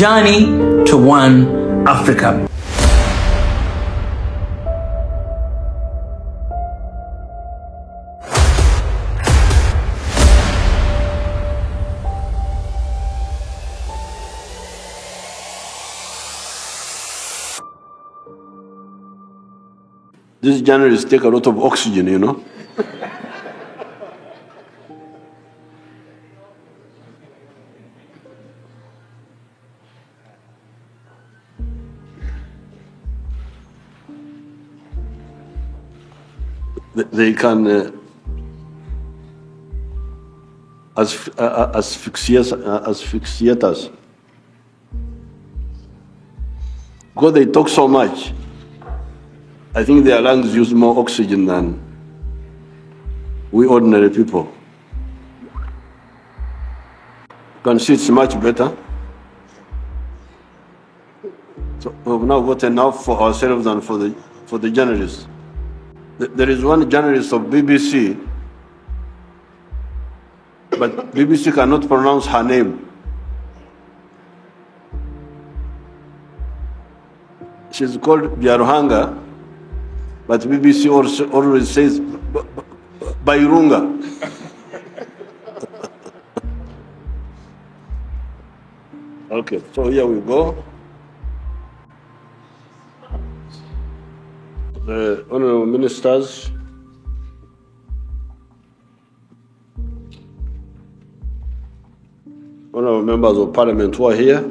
journey to one Africa. These journalists take a lot of oxygen, you know. They can asphyxiate us. Because they talk so much. I think their lungs use more oxygen than we ordinary people. You can see it's much better. So we've now got enough for ourselves and for the journalists. There is one journalist of BBC, but BBC cannot pronounce her name. She's called Byaruhanga, but BBC always says Bairunga. Okay, so here we go. The honorable ministers, honorable members of parliament who are here,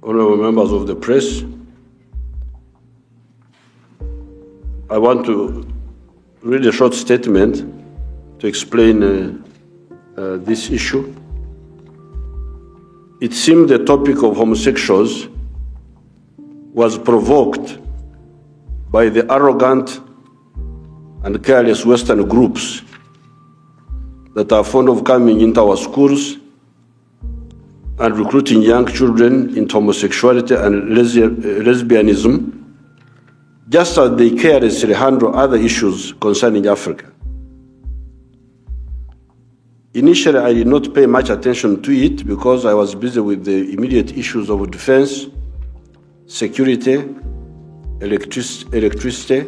honorable members of the press, I want to read a short statement to explain this issue. It seemed the topic of homosexuals was provoked by the arrogant and careless Western groups that are fond of coming into our schools and recruiting young children into homosexuality and lesbianism, just as they carelessly handle other issues concerning Africa. Initially, I did not pay much attention to it because I was busy with the immediate issues of defense, security, electricity,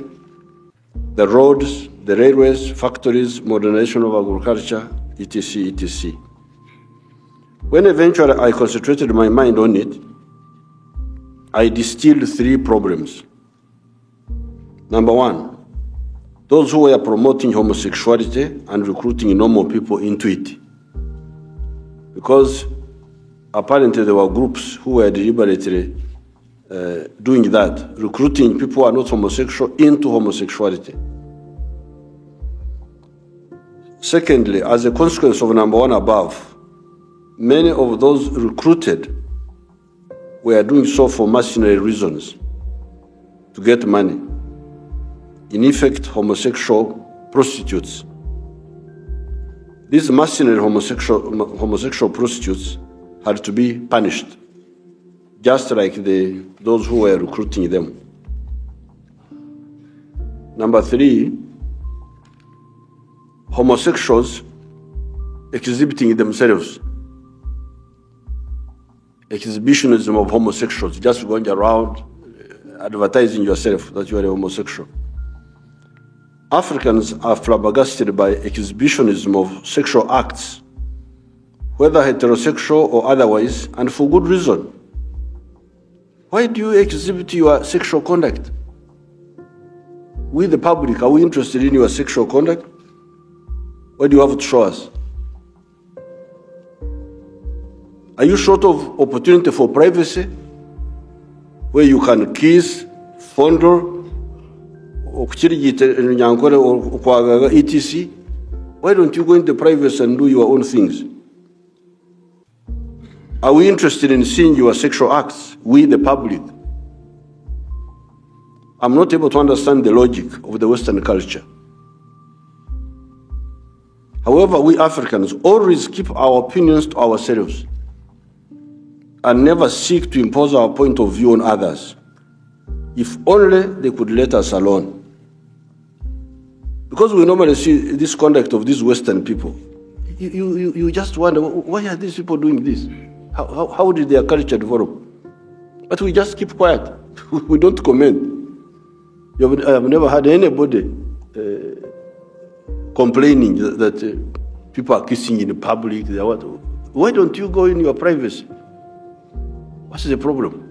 the roads, the railways, factories, modernization of agriculture, etc., etc. When eventually I concentrated my mind on it, I distilled 3 problems. Number 1, those who were promoting homosexuality and recruiting normal people into it. Because apparently there were groups who were deliberately doing that, recruiting people who are not homosexual into homosexuality. Secondly, as a consequence of number 1 above, many of those recruited were doing so for mercenary reasons, to get money. In effect, homosexual prostitutes. These mercenary homosexual prostitutes had to be punished, just like those who were recruiting them. Number 3, homosexuals exhibiting themselves. Exhibitionism of homosexuals, just going around advertising yourself that you are a homosexual. Africans are flabbergasted by exhibitionism of sexual acts, whether heterosexual or otherwise, and for good reason. Why do you exhibit your sexual conduct? We, the public, are we interested in your sexual conduct? What do you have to show us? Are you short of opportunity for privacy, where you can kiss, fondle, etc.? Why don't you go into privacy and do your own things? Are we interested in seeing your sexual acts, we the public? I'm not able to understand the logic of the Western culture. However, we Africans always keep our opinions to ourselves and never seek to impose our point of view on others. If only they could let us alone. Because we normally see this conduct of these Western people. you just wonder, why are these people doing this? How did their culture develop? But we just keep quiet. We don't comment. I have never had anybody complaining that people are kissing in public. Why don't you go in your privacy? What's the problem?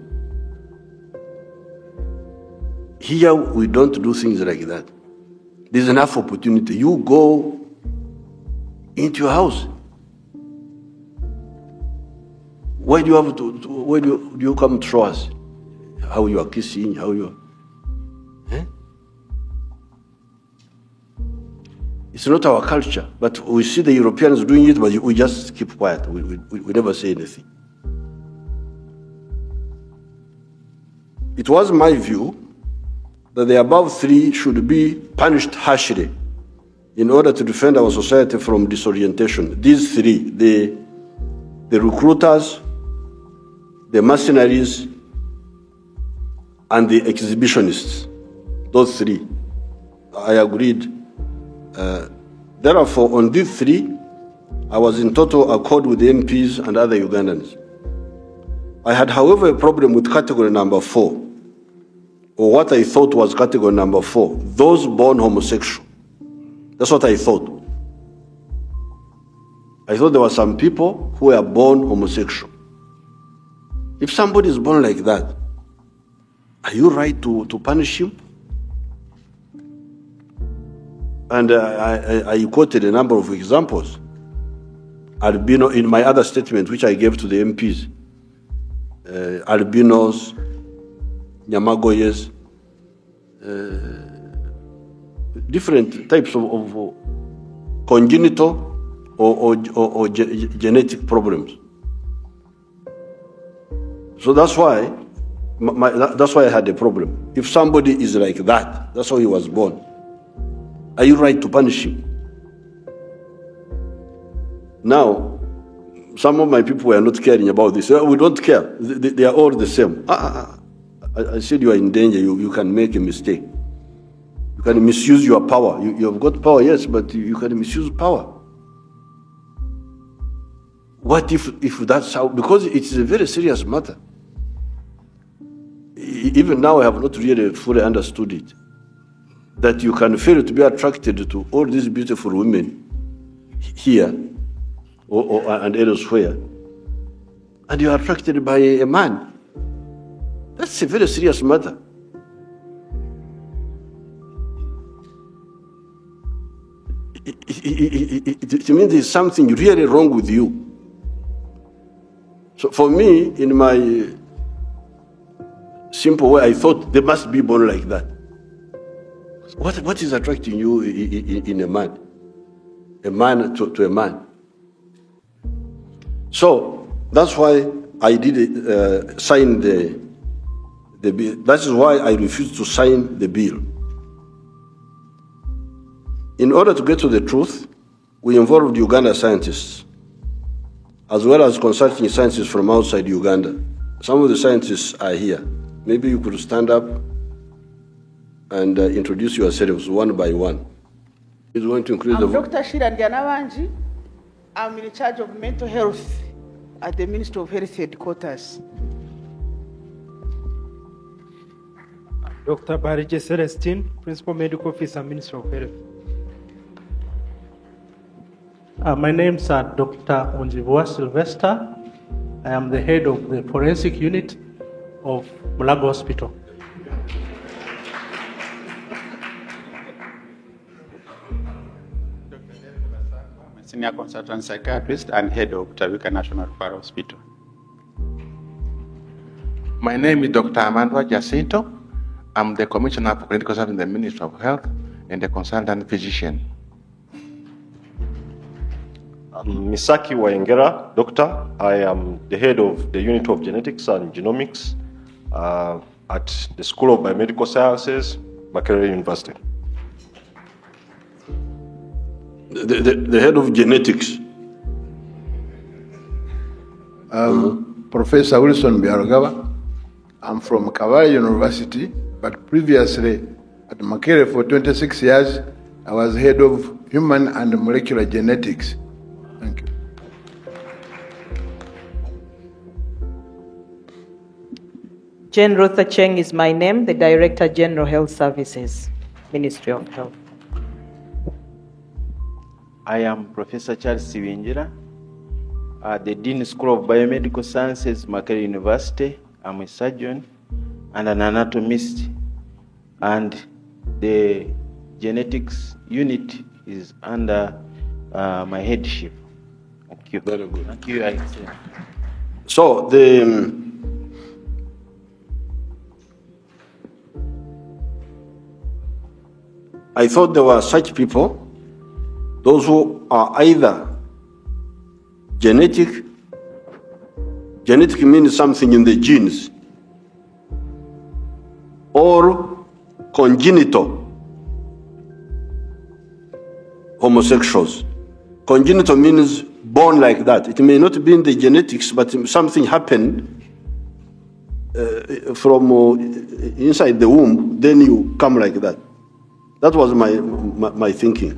Here, we don't do things like that. There's enough opportunity. You go into your house. Why do you have to? Why do you come to show us how you are kissing? How you are? Eh? It's not our culture, but we see the Europeans doing it, but we just keep quiet. We never say anything. It was my view that the above three should be punished harshly in order to defend our society from disorientation. These three, the recruiters, the mercenaries, and the exhibitionists, those three, I agreed. Therefore, on these three, I was in total accord with the MPs and other Ugandans. I had, however, a problem with category number 4, or what I thought was category number 4, those born homosexual. That's what I thought. I thought there were some people who were born homosexual. If somebody is born like that, are you right to punish him? And I quoted a number of examples. Albino, in my other statement, which I gave to the MPs, albinos, Nyamagoyes, different types of congenital or genetic problems. So that's why I had a problem. If somebody is like that, that's how he was born, are you right to punish him? Now, some of my people were not caring about this. We don't care. They are all the same. I said you are in danger. You can make a mistake. You can misuse your power. You have got power, yes, but you can misuse power. What if that's how? Because it is a very serious matter. Even now, I have not really fully understood it. That you can fail to be attracted to all these beautiful women here and elsewhere, and you are attracted by a man. That's a very serious matter. It means there's something really wrong with you. So for me, in my simple way, I thought they must be born like that. What is attracting you in a man? A man to a man. So that's why I did sign the bill. That is why I refused to sign the bill. In order to get to the truth, we involved Uganda scientists, as well as consulting scientists from outside Uganda. Some of the scientists are here. Maybe you could stand up and introduce yourselves one by one. It's going to increase I'm Dr. Shiran Janawanji. I'm in charge of mental health at the Ministry of Health headquarters. Dr. Barije Celestine, Principal Medical Officer, Ministry of Health. My name is Dr. Onjibwa Sylvester. I am the head of the forensic unit of Mulago Hospital. I'm a senior consultant psychiatrist and head of Tawika National Referral Hospital. My name is Dr. Amandwa Jacinto. I'm the Commissioner for Clinical Service in the Ministry of Health and the consultant physician. Misaki Waingera, doctor. I am the head of the unit of genetics and genomics at the School of Biomedical Sciences, Makerere University. The head of genetics. Professor Wilson Biarugaba. I'm from Kavala University, but previously at Makerere for 26 years, I was head of human and molecular genetics Thank you. Jane Rotha Cheng is my name, the Director General Health Services, Ministry of Health. I am Professor Charles Siwinjira, the Dean School of Biomedical Sciences, Makerere University. I'm a surgeon and an anatomist, and the genetics unit is under my headship. Thank you. Very good. Thank you, I say. So I thought there were such people, those who are either genetic means something in the genes, or congenital homosexuals. Congenital means born like that. It may not be in the genetics, but something happened from inside the womb, then you come like that. That was my thinking.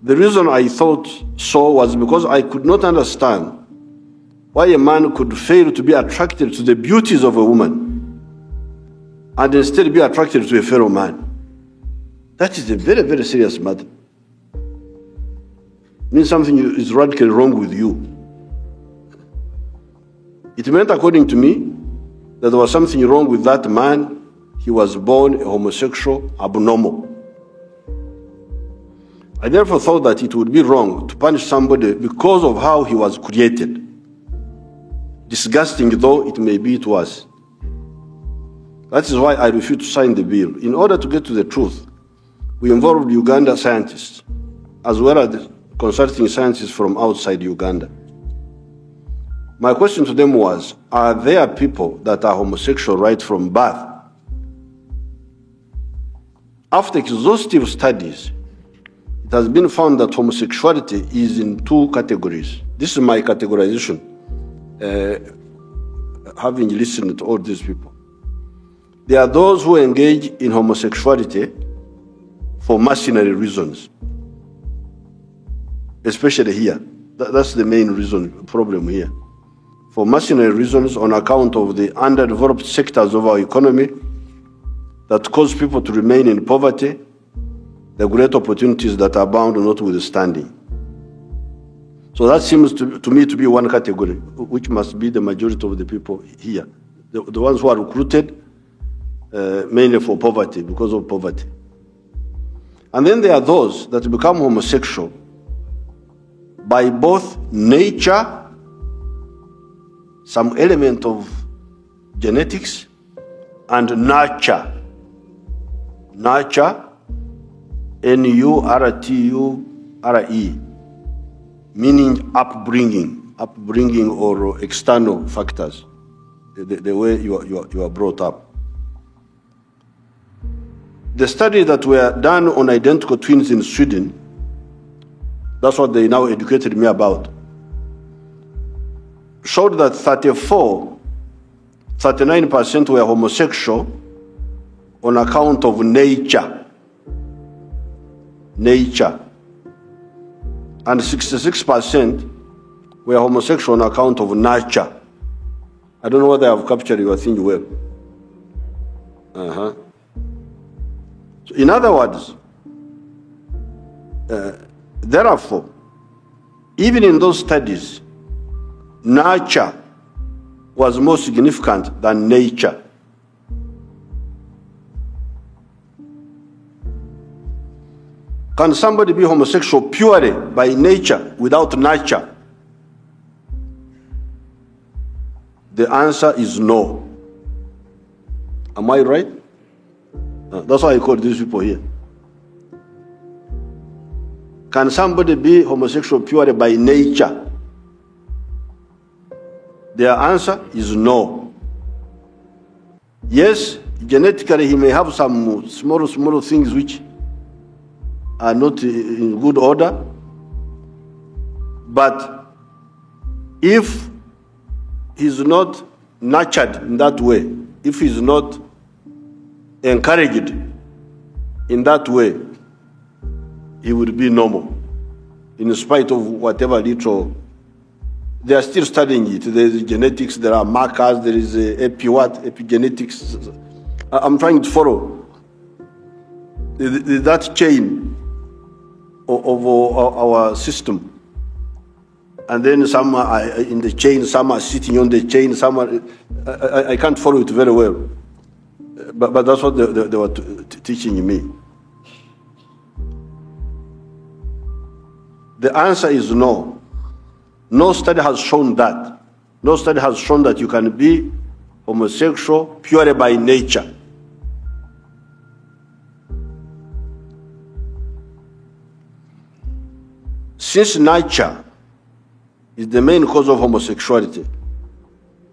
The reason I thought so was because I could not understand why a man could fail to be attracted to the beauties of a woman and instead be attracted to a fellow man. That is a very, very serious matter. It means something is radically wrong with you. It meant, according to me, that there was something wrong with that man. He was born a homosexual, abnormal. I therefore thought that it would be wrong to punish somebody because of how he was created, disgusting though it may be to us. That is why I refused to sign the bill. In order to get to the truth, we involved Uganda scientists, as well as the consulting scientists from outside Uganda. My question to them was, are there people that are homosexual right from birth? After exhaustive studies, it has been found that homosexuality is in two categories. This is my categorization, having listened to all these people. There are those who engage in homosexuality for mercenary reasons, especially here. That's the main problem here. For mercenary reasons, on account of the underdeveloped sectors of our economy that cause people to remain in poverty, the great opportunities that are bound notwithstanding. So that seems to me to be one category, which must be the majority of the people here. The ones who are recruited mainly for poverty, because of poverty. And then there are those that become homosexual by both nature, some element of genetics, and nurture. Nurture, N-U-R-T-U-R-E, meaning upbringing or external factors, the way you are brought up. The study that were done on identical twins in Sweden, that's what they now educated me about, showed that 39% were homosexual on account of nature, and 66% were homosexual on account of nurture. I don't know whether I have captured your thing well. So in other words, therefore, even in those studies, nurture was more significant than nature. Can somebody be homosexual purely by nature without nurture? The answer is no. Am I right? That's why I call these people here. Can somebody be homosexual purely by nature? Their answer is no. Yes, genetically he may have some small things which are not in good order, but if he's not nurtured in that way, if he's not encouraged in that way, he would be normal, in spite of whatever little. They are still studying it. There is genetics, there are markers, there is epigenetics. I'm trying to follow that chain of our system. And then some are in the chain, some are sitting on the chain, some are, I can't follow it very well. But that's what they were teaching me. The answer is no. No study has shown that. No study has shown that you can be homosexual purely by nature. Since nature is the main cause of homosexuality,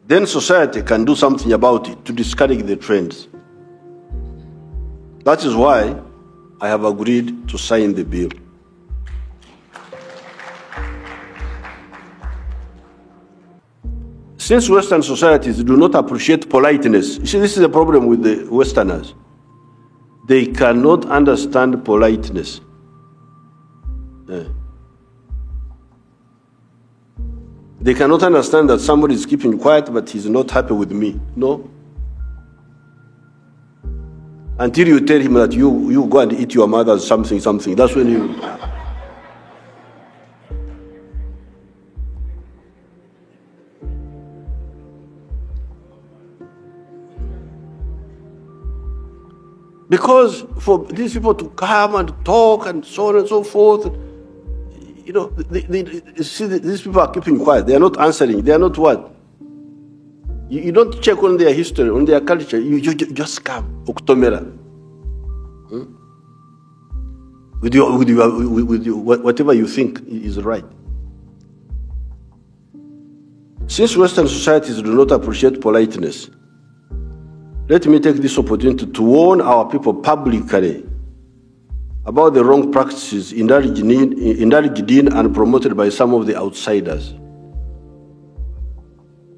then society can do something about it to discourage the trends. That is why I have agreed to sign the bill. Since Western societies do not appreciate politeness, you see, this is a problem with the Westerners. They cannot understand politeness. They cannot understand that somebody is keeping quiet, but he's not happy with me. No. Until you tell him that you go and eat your mother's something. That's when you... Because for these people to come and talk and so on and so forth, you know, these people are keeping quiet. They are not answering. They are not what? You don't check on their history, on their culture. You just come, Oktomera. With whatever you think is right. Since Western societies do not appreciate politeness, let me take this opportunity to warn our people publicly about the wrong practices indulged in and promoted by some of the outsiders.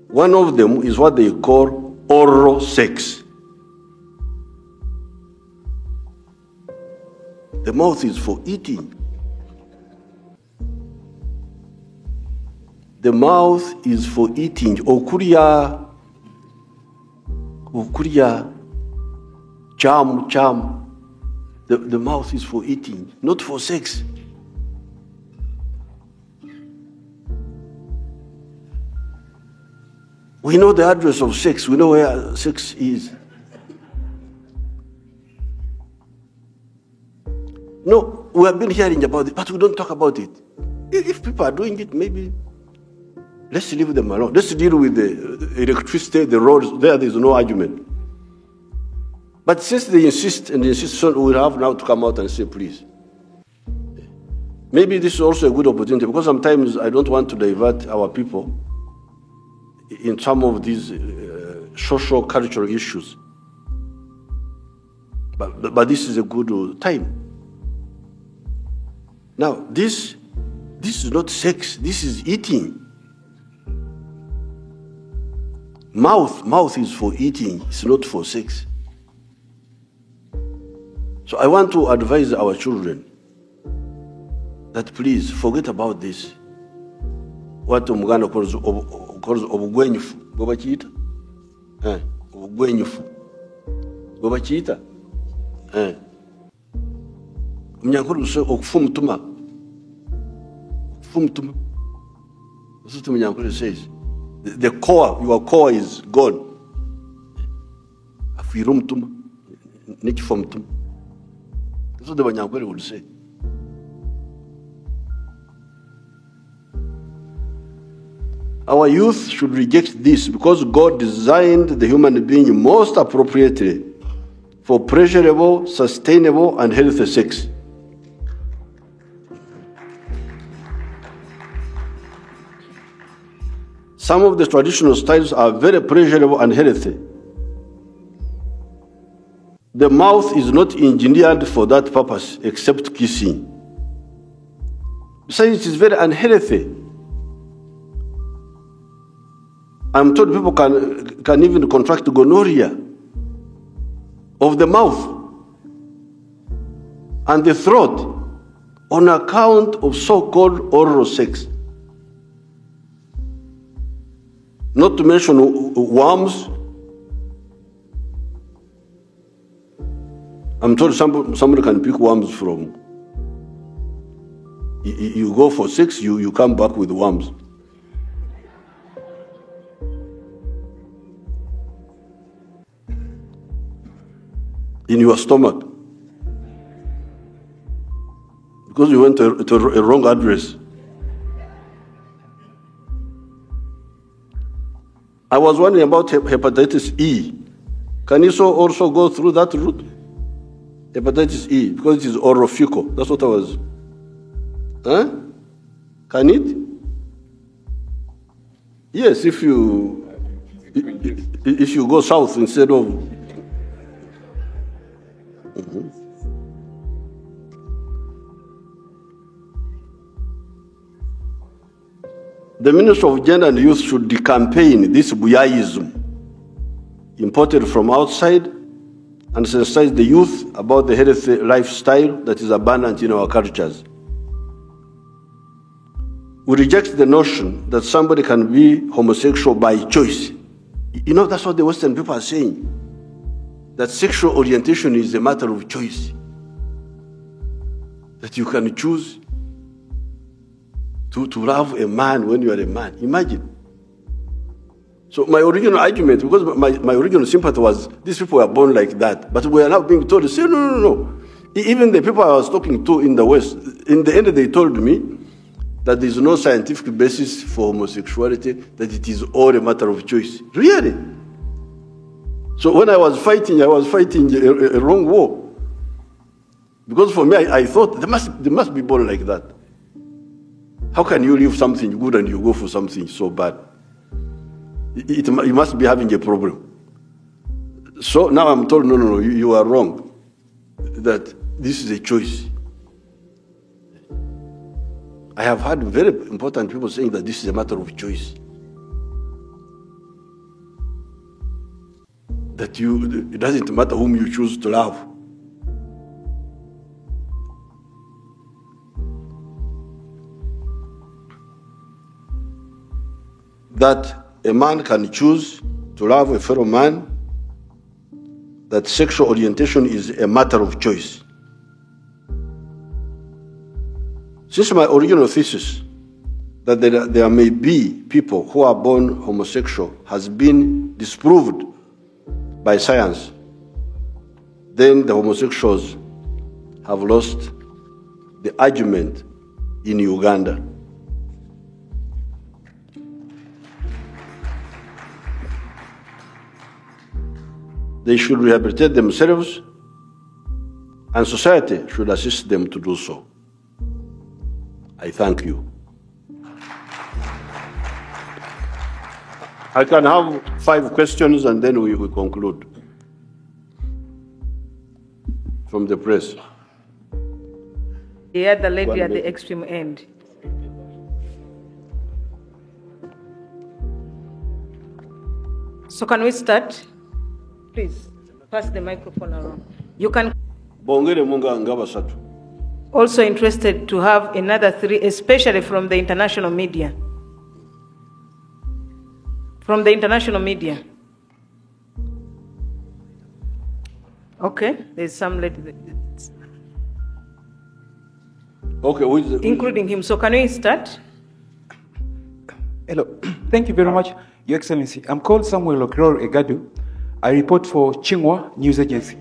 One of them is what they call oral sex. The mouth is for eating. The mouth is for eating. Okuria, cham. The mouth is for eating, not for sex. We know the address of sex. We know where sex is. No, we have been hearing about it, but we don't talk about it. If people are doing it, maybe let's leave them alone. Let's deal with the electricity, the roads. There is no argument. But since they insist, so we will have now to come out and say, please. Maybe this is also a good opportunity, because sometimes I don't want to divert our people in some of these social, cultural issues. But this is a good time. Now, this is not sex, this is eating. Mouth is for eating, it's not for sex. So I want to advise our children that please forget about this. What Umuganda calls obugwenyufu. Gobachiita? Obugwenyufu. Gobachiita? Munyankuru so okufumutuma. Okufumutuma. That's what Munyankuru says. The core, your core is gone. Afirumutuma. Nikifumutuma. That's what the Munyankuru would say. Our youth should reject this, because God designed the human being most appropriately for pleasurable, sustainable, and healthy sex. Some of the traditional styles are very pleasurable and healthy. The mouth is not engineered for that purpose, except kissing. Besides, it is very unhealthy. I'm told people can even contract gonorrhea of the mouth and the throat on account of so-called oral sex. Not to mention worms. I'm told somebody can pick worms from. You go for sex, you come back with worms. In your stomach. Because you went to a wrong address. I was wondering about hepatitis E. Can you also go through that route? Hepatitis E, because it is orophycal. That's what I was. Huh? Can it? Yes, if you go south instead of. Mm-hmm. The Minister of Gender and Youth should decampaign this buyaism imported from outside and sensitize the youth about the healthy lifestyle that is abundant in our cultures. We reject the notion that somebody can be homosexual by choice. You know, that's what the Western people are saying, that sexual orientation is a matter of choice, that you can choose to love a man when you are a man. Imagine. So my original argument, because my original sympathy was these people were born like that, but we are now being told to say, no. Even the people I was talking to in the West, in the end they told me that there is no scientific basis for homosexuality, that it is all a matter of choice. Really? So when I was fighting a wrong war. Because for me, I thought they must be born like that. How can you leave something good and you go for something so bad? You must be having a problem. So now I'm told, no, you are wrong. That this is a choice. I have had very important people saying that this is a matter of choice. That it doesn't matter whom you choose to love. That a man can choose to love a fellow man, that sexual orientation is a matter of choice. Since my original thesis, that there may be people who are born homosexual, has been disproved by science, then the homosexuals have lost the argument in Uganda. They should rehabilitate themselves, and society should assist them to do so. I thank you. I can have 5 questions and then we will conclude from the press. The other lady at the extreme end. So can we start? Please, pass the microphone around. You can. Also interested to have another 3, especially from the international media. From the international media. Okay, there's some lady. Okay, including him. So can we start? Hello, thank you very much, Your Excellency. I'm called Samuel Okror Egadu. I report for Chingwa News Agency.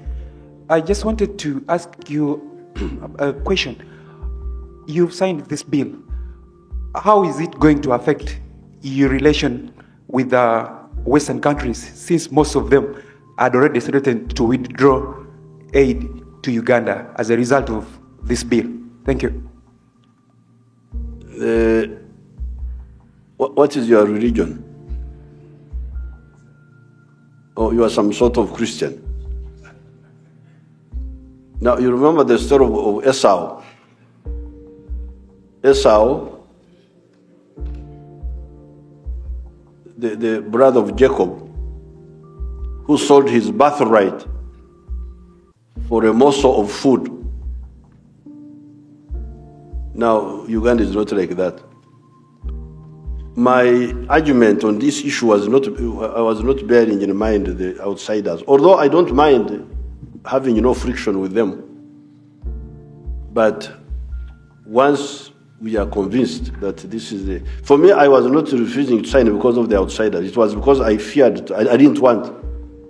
I just wanted to ask you a question. You've signed this bill. How is it going to affect your relation with the Western countries, since most of them had already threatened to withdraw aid to Uganda as a result of this bill? Thank you. What is your religion? Oh, you are some sort of Christian. Now, you remember the story of Esau. Esau, the brother of Jacob, who sold his birthright for a morsel of food. Now, Uganda is not like that. My argument on this issue was not, I was not bearing in mind the outsiders, although I don't mind having friction with them. But once we are convinced that this is the... For me, I was not refusing to sign because of the outsiders. It was because I feared, I didn't want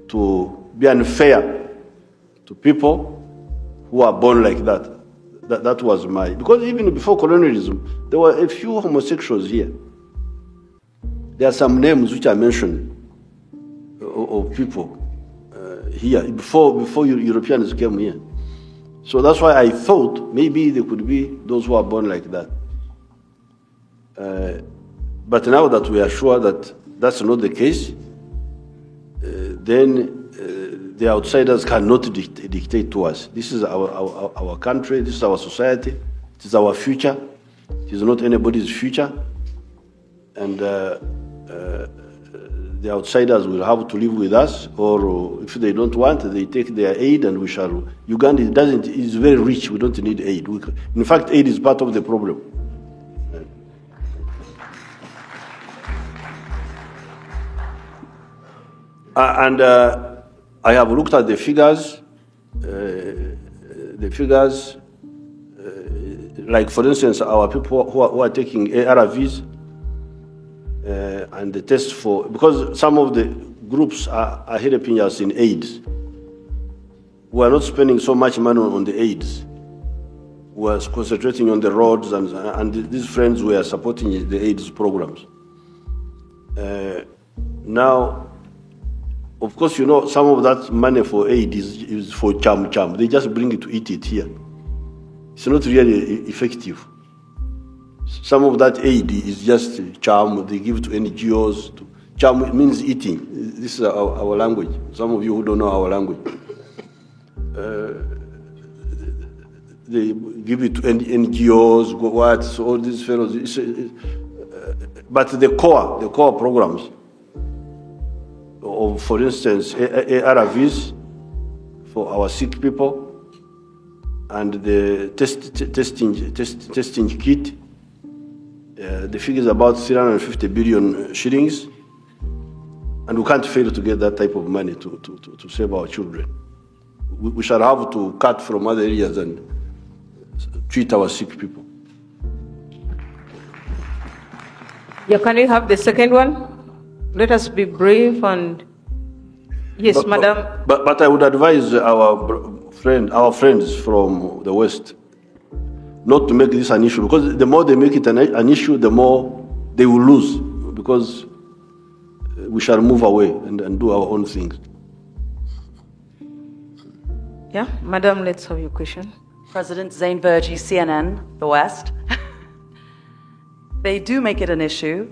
to be unfair to people who are born like that. That was my... Because even before colonialism, there were a few homosexuals here. There are some names which I mentioned of people here before Europeans came here. So that's why I thought maybe there could be those who are born like that. But now that we are sure that that's not the case, then the outsiders cannot dictate to us. This is our country, this is our society, it is our future, it is not anybody's future. And the outsiders will have to live with us, or if they don't want, they take their aid and we shall. Uganda is very rich, we don't need aid. In fact, aid is part of the problem. And I have looked at the figures, like for instance, our people who are taking ARVs, and the test for, because some of the groups are helping us in AIDS. We are not spending so much money on the AIDS. We are concentrating on the roads, and these friends were supporting the AIDS programs. Now, of course, some of that money for aid is for cham. They just bring it to eat it here. It's not really effective. Some of that aid is just charm. They give to NGOs. Charm means eating. This is our language. Some of you who don't know our language. They give it to NGOs, so all these fellows. But the core programs of, for instance, ARVs for our sick people, and the testing kit. The figure is about 350 billion shillings, and we can't fail to get that type of money to save our children. We shall have to cut from other areas and treat our sick people. Yeah, can we have the second one? Let us be brief and... Yes, madam. But I would advise our friends from the West not to make this an issue, because the more they make it an issue, the more they will lose, because we shall move away and do our own things. Yeah, madam, let's have your question. President Zane Virgie, CNN, the West. They do make it an issue.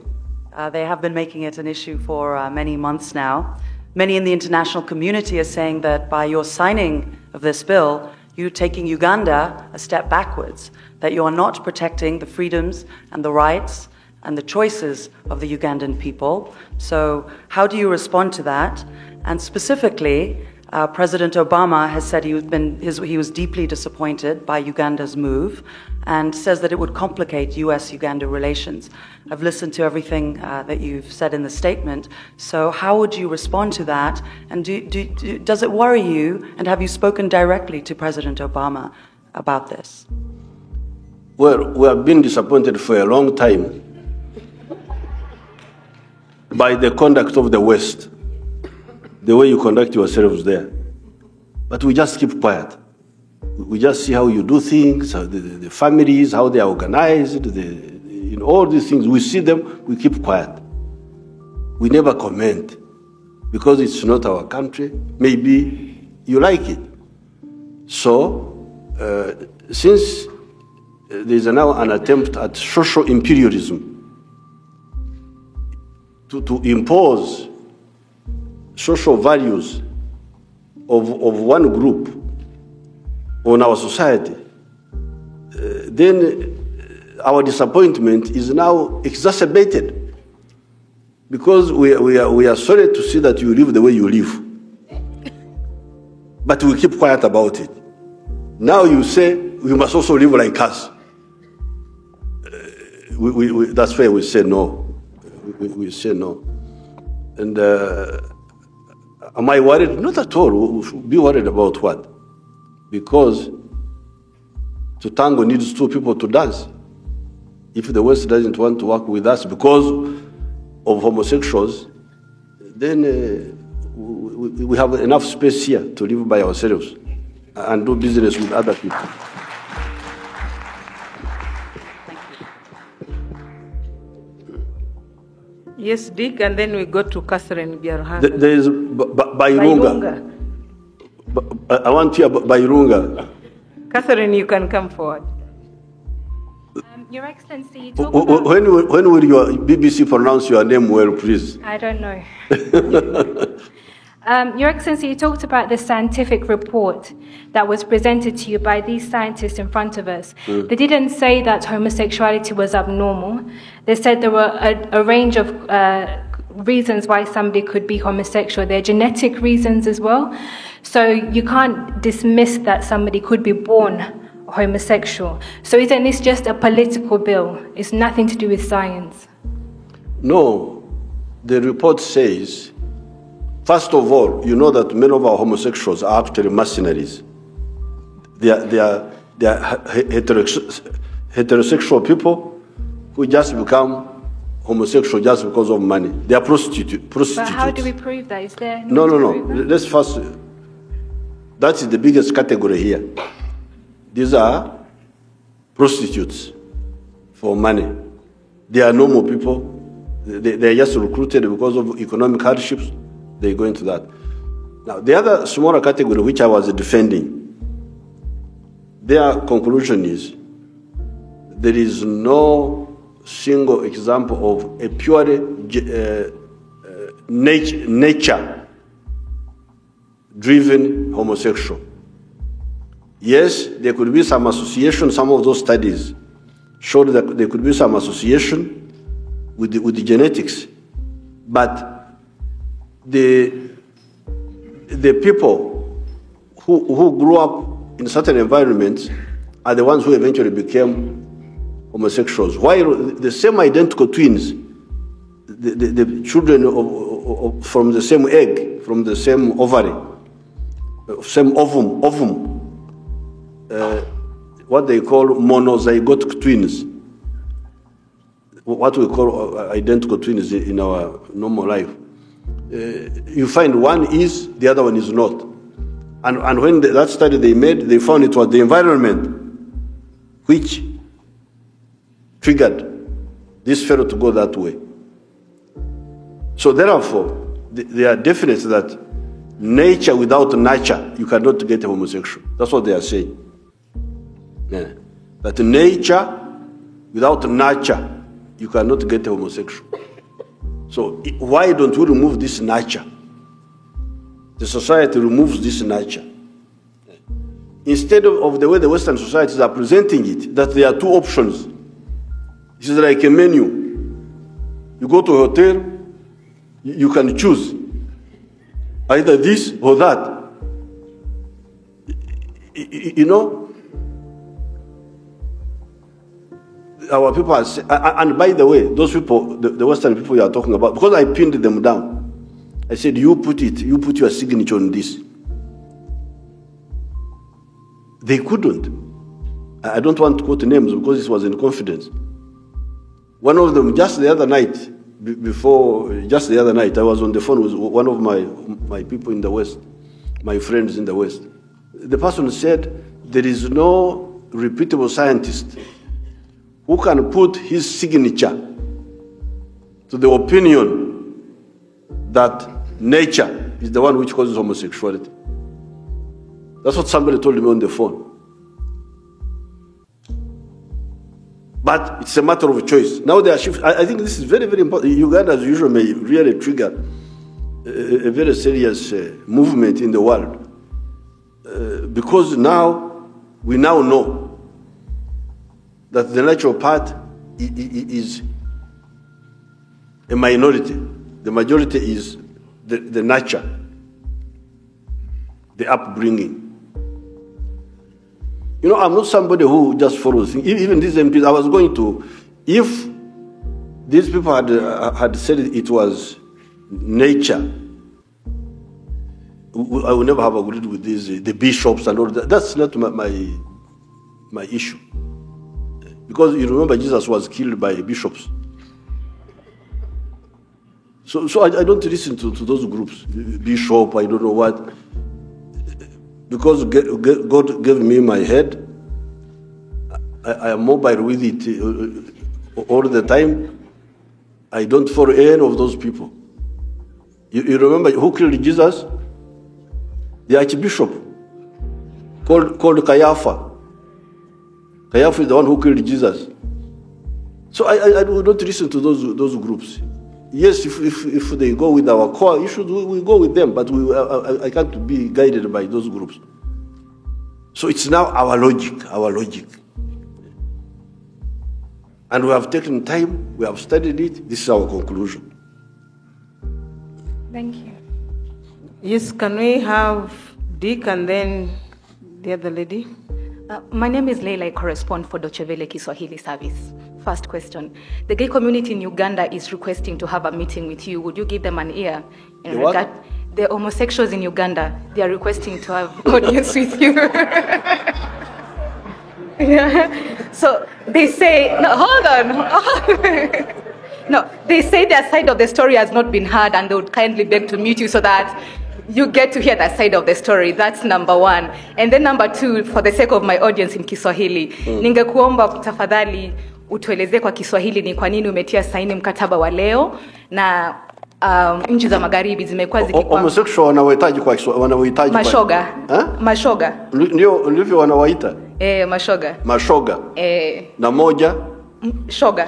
They have been making it an issue for many months now. Many in the international community are saying that by your signing of this bill, you're taking Uganda a step backwards, that you are not protecting the freedoms and the rights and the choices of the Ugandan people. So how do you respond to that? And specifically, President Obama has said he was deeply disappointed by Uganda's move and says that it would complicate US-Uganda relations. I've listened to everything that you've said in the statement. So how would you respond to that? And does it worry you? And have you spoken directly to President Obama about this? Well, we have been disappointed for a long time by the conduct of the West, the way you conduct yourselves there. But we just keep quiet. We just see how you do things, how the families, how they are organized, all these things. We see them, we keep quiet. We never comment, because it's not our country. Maybe you like it. So, since there's now an attempt at social imperialism, to impose social values of one group on our society, then our disappointment is now exacerbated, because we are sorry to see that you live the way you live, but we keep quiet about it. Now you say we must also live like us. that's why we say no. We say no. And am I worried? Not at all. We should be worried about what? Because to tango needs two people to dance. If the West doesn't want to work with us because of homosexuals, then we have enough space here to live by ourselves and do business with other people. Yes, Dick, and then we go to Catherine Biaruhanga. There is Bairunga. I want to hear Bairunga. Catherine, you can come forward. Your Excellency, you talk about... When will your BBC pronounce your name well, please? I don't know. Your Excellency, you talked about the scientific report that was presented to you by these scientists in front of us. They didn't say that homosexuality was abnormal. They said there were a range of reasons why somebody could be homosexual. There are genetic reasons as well. So you can't dismiss that somebody could be born homosexual. So isn't this just a political bill? It's nothing to do with science. No. The report says, first of all, you know that many of our homosexuals are actually mercenaries. They are heterosexual people who just become homosexual just because of money. They are prostitutes. But how do we prove that? Is there No. Let's first. That is the biggest category here. These are prostitutes for money. They are normal people. They are just recruited because of economic hardships. They go into that. Now, the other smaller category, which I was defending, their conclusion is there is no single example of a purely nature-driven homosexual. Yes, there could be some association. Some of those studies showed that there could be some association with the genetics, but the people who grew up in certain environments are the ones who eventually became homosexuals. While the same identical twins, the children from the same egg, from the same ovary, same ovum, what they call monozygotic twins, what we call identical twins in our normal life. You find one is, the other one is not. And when that study they made, they found it was the environment which triggered this fellow to go that way. So therefore, they are definite that nature without nurture, you cannot get a homosexual. That's what they are saying. Yeah. That nature without nurture, you cannot get a homosexual. So why don't we remove this nurture? The society removes this nurture. Instead of the way the Western societies are presenting it, that there are two options. This is like a menu. You go to a hotel, you can choose either this or that. You know, our people are, and by the way, those people, the Western people you are talking about, because I pinned them down, I said, you put your signature on this. They couldn't. I don't want to quote names because this was in confidence. One of them, just the other night, I was on the phone with one of my people in the West, my friends in the West. The person said, there is no reputable scientist who can put his signature to the opinion that nature is the one which causes homosexuality. That's what somebody told me on the phone. But it's a matter of choice. Now they are shifting. I think this is very, very important. Uganda, as usual, may really trigger a very serious movement in the world. Because now, we now know that the natural part is a minority. The majority is the nurture, the upbringing. You know, I'm not somebody who just follows things. Even these MPs, I was going to If these people had said it was nature, I would never have agreed with the bishops and all that. That's not my issue. Because you remember Jesus was killed by bishops. So I don't listen to those groups, bishop, I don't know what. Because God gave me my head, I am mobile with it all the time. I don't follow any of those people. You remember who killed Jesus? The archbishop called Caiaphas. Caiaphas is the one who killed Jesus. So I do not listen to those groups. Yes, if they go with our core issues, we go with them, but I can't be guided by those groups. So it's now our logic. And we have taken time, we have studied it, this is our conclusion. Thank you. Yes, can we have Dick and then the other lady? My name is Leila, I correspond for Deutsche Welle Kiswahili service. First question. The gay community in Uganda is requesting to have a meeting with you. Would you give them an ear? In regard, the homosexuals in Uganda, they are requesting to have audience with you. Yeah. So they say, no, hold on. No, they say their side of the story has not been heard and they would kindly beg to meet you so that you get to hear that side of the story. That's number one. And then number two, for the sake of my audience in Kiswahili, ningekuomba tafadhali utueleze kwa Kiswahili ni kwa nini umetia saini mkataba wa leo na nchi za magharibi zimekuwa zikikuwa homosexual wanawahitaji kwa Kiswahili, mashoga. Mashoga. Ndio ndivyo wanawaita. Mashoga. Mashoga. Na moja shoga.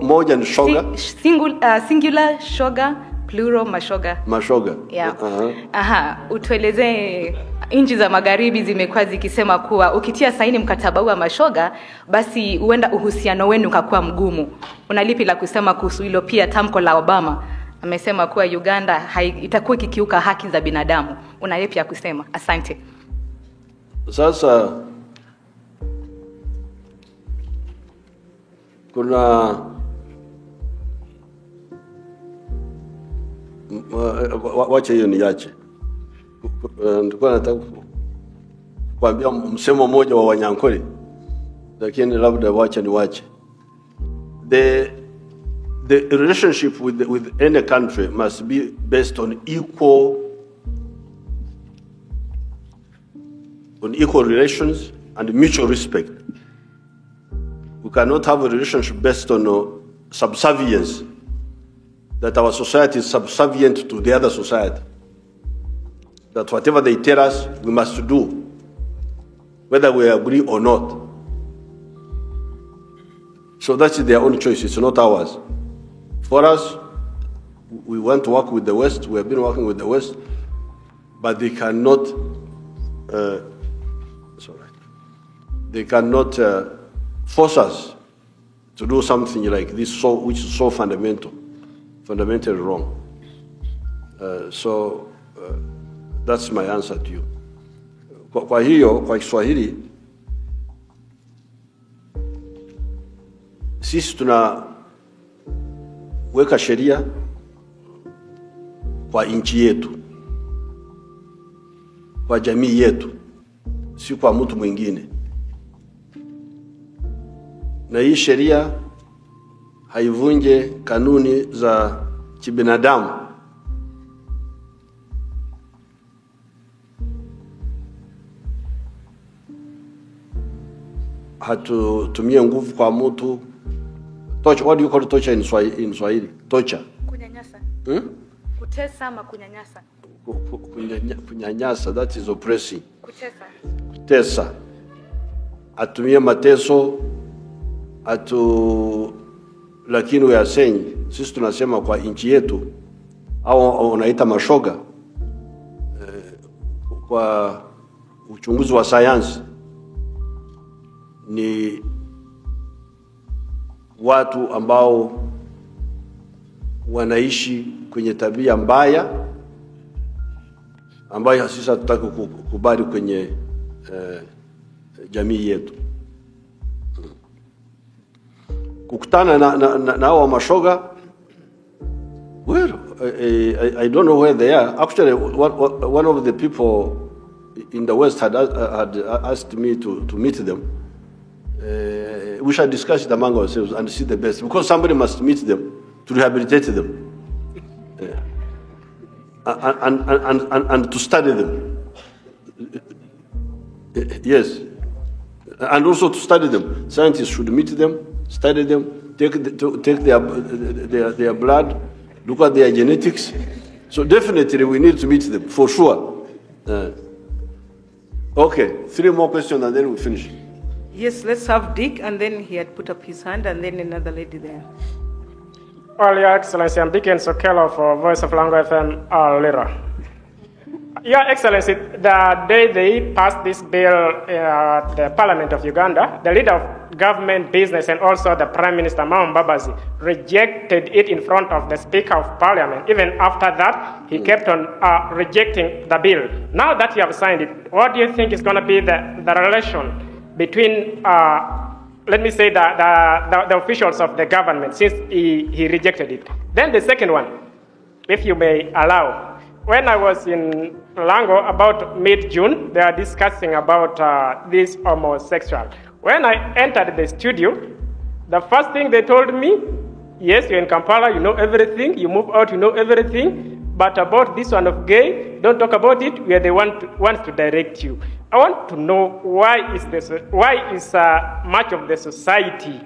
Moja ni shoga. Singular shoga, plural mashoga. Mashoga. Yeah. Utueleze nchi za magharibi zimekuwa zikisema kuwa ukitia saini mkataba wa mashoga basi huenda uhusiano wenu ukakuwa mgumu. Unalipi la kusema kuhusu hilo? Pia tamko la Obama amesema kuwa Uganda itakuwa ikikiuka haki za binadamu. Unalipi ya kusema? Asante. Sasa kuna wacha hiyo niache. Nilikuwa nataka kuambia msemo mmoja wa Wanyankole, lakini labda wacha niwache. The relationship with any country must be based on equal relations and mutual respect. We cannot have a relationship based on subservience, that our society is subservient to the other society, that whatever they tell us, we must do, whether we agree or not. So that's their own choice, it's not ours. For us, we want to work with the West, we have been working with the West, but they cannot, force us to do something like this, which is so fundamentally wrong. That's my answer to you. Kwa hiyo, kwa Kiswahili, sisi tunaweka sheria kwa nchi yetu, kwa jamii yetu, si kwa mtu mwingine. Na hii sheria haivunje kanuni za kibinadamu. Hatutumie nguvu kwa mtu. Torture, what do you call torture in Swahili? Torture. Kunyanyasa. Kutesa ama kunyanyasa. Kunyanyasa, that is oppressing. Kutesa. Atumie mateso, lakini we are saying, sisi tunasema kwa nchi yetu, au unaita mashoga, kwa uchunguzi wa sayansi, ni watu ambao wanaishi kwenye tabia mbaya, ambayo sisi hatutaki kukubali kwenye jamii yetu. kukutana na wa mashoga. Well, I don't know where they are. Actually, one of the people in the West had asked me to meet them. We shall discuss it among ourselves and see the best, because somebody must meet them to rehabilitate them, and to study them. Yes, and also to study them. Scientists should meet them, study them, take their blood, look at their genetics. So definitely we need to meet them, for sure. Okay, 3 more questions and then we finish. Yes, let's have Dick, and then he had put up his hand, and then another lady there. Well, Your Excellency, I'm Dick Sokelo for Voice of Lango FM, Lira. Your Excellency, the day they passed this bill at the Parliament of Uganda, the leader of government, business, and also the Prime Minister, Mbabazi, rejected it in front of the Speaker of Parliament. Even after that, he kept on rejecting the bill. Now that you have signed it, what do you think is going to be the relation between, let me say, the officials of the government, since he rejected it? Then the second one, if you may allow. When I was in Lango about mid-June, they are discussing about this homosexual. When I entered the studio, the first thing they told me, yes, you're in Kampala, you know everything, you move out, you know everything, but about this one of gay, don't talk about it, we are the ones to direct you. I want to know why is much of the society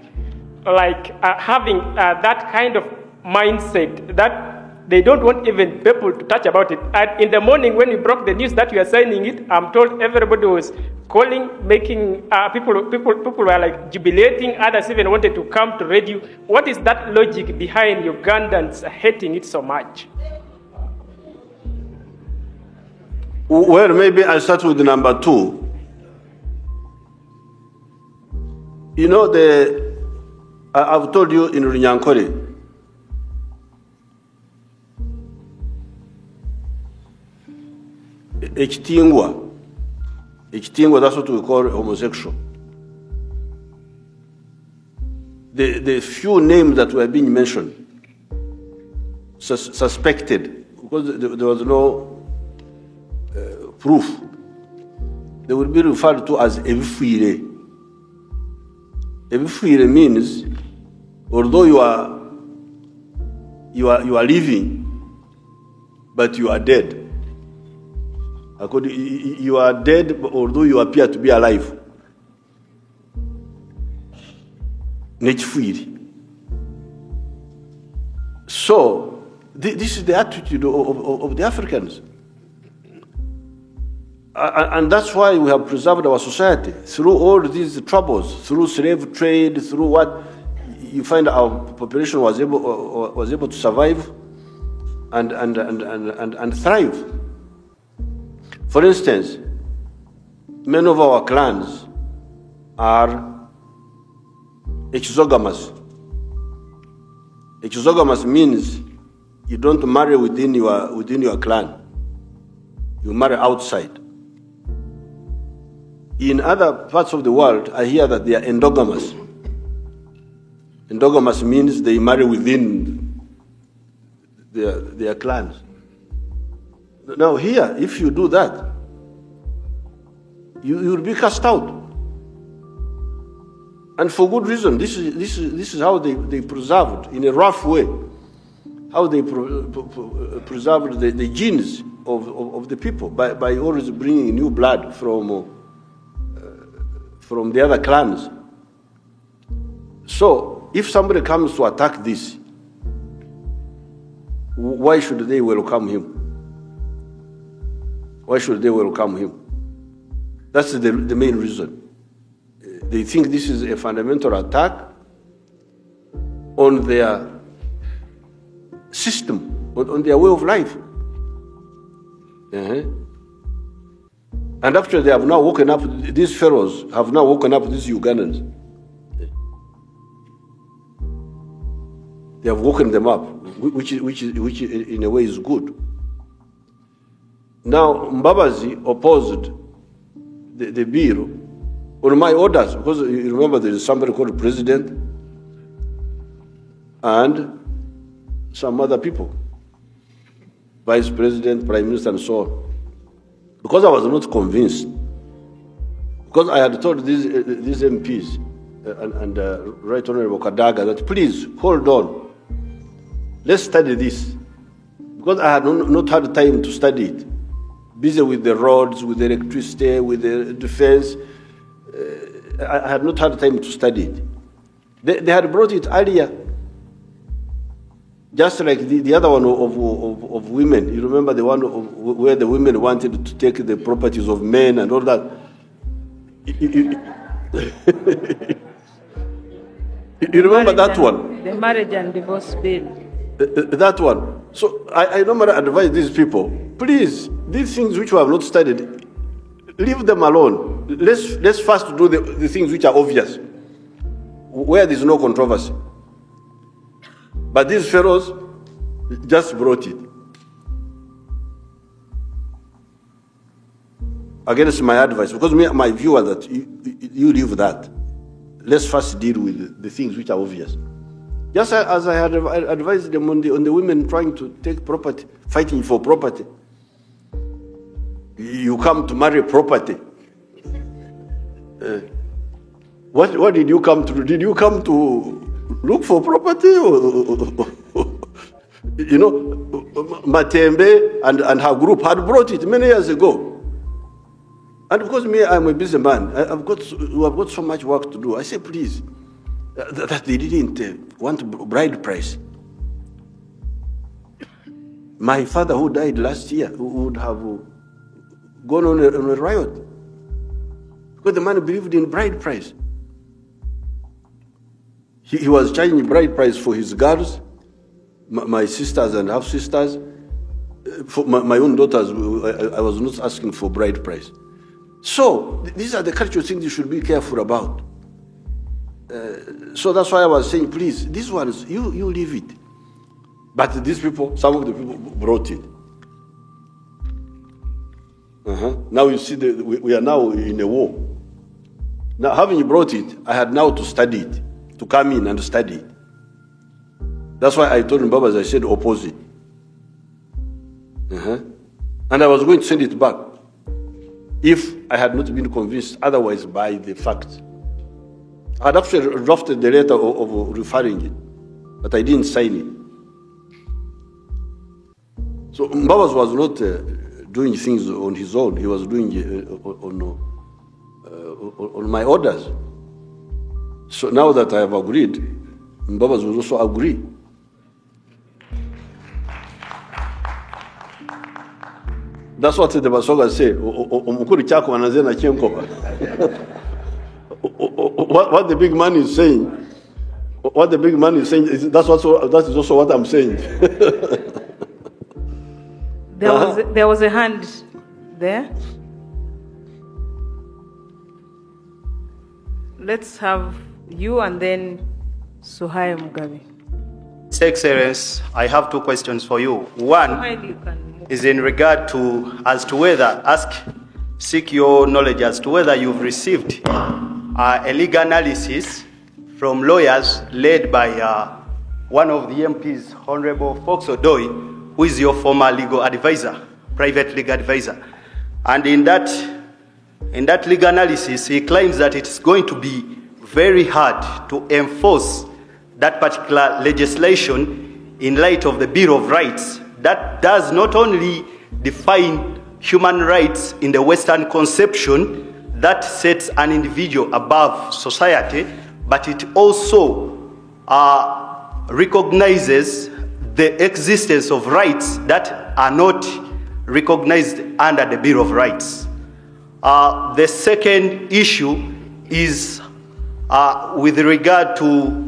like having that kind of mindset that they don't want even people to touch about it. And in the morning when we broke the news that we are signing it, I'm told everybody was calling, making people were like jubilating, others even wanted to come to radio. What is that logic behind Ugandans hating it so much? Well, maybe I'll start with number 2. You know, I've told you in Runyankore, Ekitingwa, that's what we call homosexual. The few names that were being mentioned, suspected, because there was no proof, they will be referred to as ebifuire. Ebifuire means, although you are living, but you are dead. You are dead, although you appear to be alive. So, this is the attitude of the Africans. And that's why we have preserved our society. Through all these troubles, through slave trade, through what, you find our population was able to survive and thrive. For instance, many of our clans are exogamous. Exogamous means you don't marry within your clan. You marry outside. In other parts of the world, I hear that they are endogamous. Endogamous means they marry within their clans. Now here, if you do that, you will be cast out, and for good reason. This is how they preserved, in a rough way, how they preserved the genes of the people by always bringing new blood from the other clans. So if somebody comes to attack this, why should they welcome him? Why should they welcome him? That's the main reason. They think this is a fundamental attack on their system, on their way of life. And after they have now woken up, these pharaohs have now woken up these Ugandans. They have woken them up, which in a way is good. Now, Mbabazi opposed the bill on my orders, because you remember there is somebody called the president. and some other people, Vice President, Prime Minister, and so on. Because I was not convinced, because I had told these MPs and Right Honorable Kadaga that please hold on, let's study this. Because I had not had time to study it. Busy with the roads, with the electricity, with the defense. I had not had time to study it. They had brought it earlier. Just like the other one of women. You remember the one where the women wanted to take the properties of men and all that. You remember that one? The marriage and divorce bill. That one. So I normally advise these people, please, these things which we have not studied, leave them alone. Let's first do the things which are obvious, where there is no controversy. But these fellows just brought it. Against my advice, because my view was that you leave that. Let's first deal with the things which are obvious. Just as I had advised them on the women trying to take property, fighting for property. You come to marry property. What did you come to do? Did you come to look for property? You know, Matembe and her group had brought it many years ago. And because me, I'm a busy man, I've got so much work to do. I say, please, that they didn't want bride price. My father, who died last year, would have gone on a riot because the man believed in bride price. He was charging bride price for his girls, my sisters and half sisters. For my own daughters, I was not asking for bride price. So these are the cultural things you should be careful about. So that's why I was saying, please, these ones, you leave it. But these people, some of the people brought it. Now you see, we are now in a war. Now, having brought it, I had now to study it, to come in and study it. That's why I told Mbaba, as I said, oppose it. And I was going to send it back if I had not been convinced otherwise by the facts. I had actually drafted the letter of referring it, but I didn't sign it. So Mbaba was not doing things on his own. He was doing it on my orders. So now that I have agreed, Mbaba will also agree. That's what the Basoga say. What the big man is saying, that is also what I'm saying. There was a hand there. Let's have you and then Suhai Mugabe. Excellency, I have two questions for you. One is in regard to seek your knowledge as to whether you've received a legal analysis from lawyers led by one of the MPs, Honorable Fox Odoi, who is your former legal advisor, private legal advisor. And in that legal analysis, he claims that it's going to be very hard to enforce that particular legislation in light of the Bill of Rights that does not only define human rights in the Western conception that sets an individual above society, but it also recognizes the existence of rights that are not recognized under the Bill of Rights. The second issue is with regard to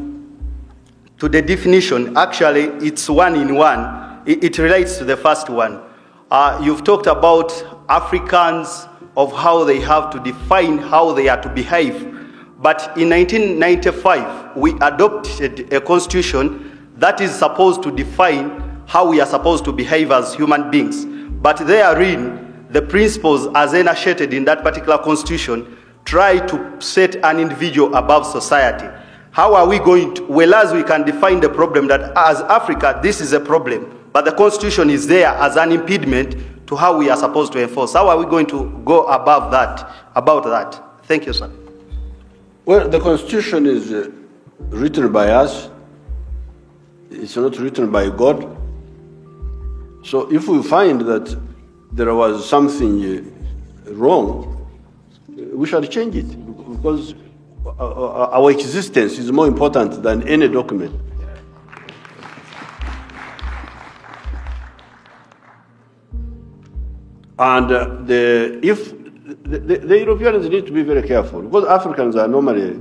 the definition. Actually, it's one in one. It relates to the first one. You've talked about Africans, of how they have to define how they are to behave. But in 1995, we adopted a constitution that is supposed to define how we are supposed to behave as human beings. But therein, the principles as enunciated in that particular constitution try to set an individual above society. How are we going to, whereas we can define the problem that as Africa, this is a problem, but the Constitution is there as an impediment to how we are supposed to enforce. How are we going to go about that? Thank you, sir. Well, the Constitution is written by us. It's not written by God. So if we find that there was something wrong, we shall change it, because our existence is more important than any document. And the Europeans need to be very careful, because Africans are normally